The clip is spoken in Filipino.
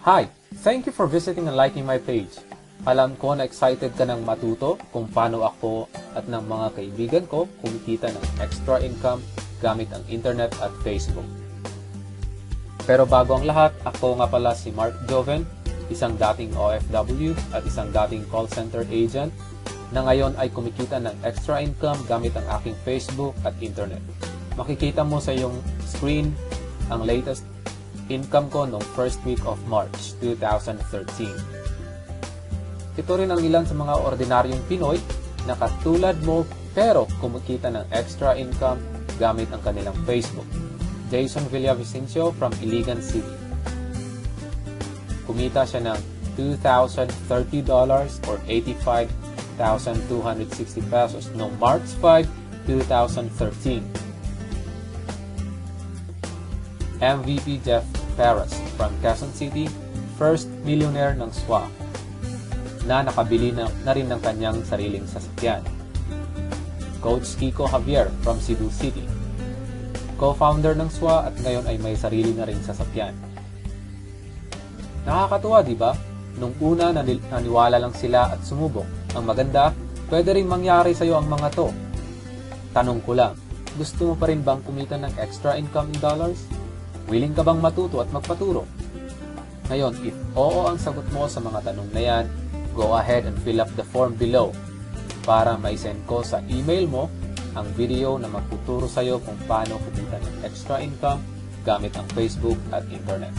Hi! Thank you for visiting and liking my page. Alam ko na excited ka nang matuto kung paano ako at ng mga kaibigan ko kumikita ng extra income gamit ang internet at Facebook. Pero bago ang lahat, ako nga pala si Mark Joven, isang dating OFW at isang dating call center agent na ngayon ay kumikita ng extra income gamit ang aking Facebook at internet. Makikita mo sa iyong screen ang latest income ko noong first week of March 2013. Ito rin ang ilan sa mga ordinaryong Pinoy na katulad mo pero kumikita ng extra income gamit ang kanilang Facebook. Jason Villavicencio from Iligan City. Kumita siya ng $2,030 or 85,260 pesos noong March 5, 2013. MVP Jeff Perez from Quezon City, first millionaire ng SWA, na nakabili na rin ng kanyang sariling sasakyan. Coach Kiko Javier from Cebu City, co-founder ng SWA at ngayon ay may sarili na ring sasakyan. Nakakatuwa, di ba? Nung una naniwala lang sila at sumubok. Ang maganda, pwede rin mangyari sa iyo ang mga to. Tanong ko lang, gusto mo pa rin bang kumita ng extra income in dollars? Willing ka bang matuto at magpaturo? Ngayon, if oo ang sagot mo sa mga tanong na yan, go ahead and fill up the form below para maisend ko sa email mo ang video na magtuturo sa iyo kung paano kumita ng extra income gamit ang Facebook at internet.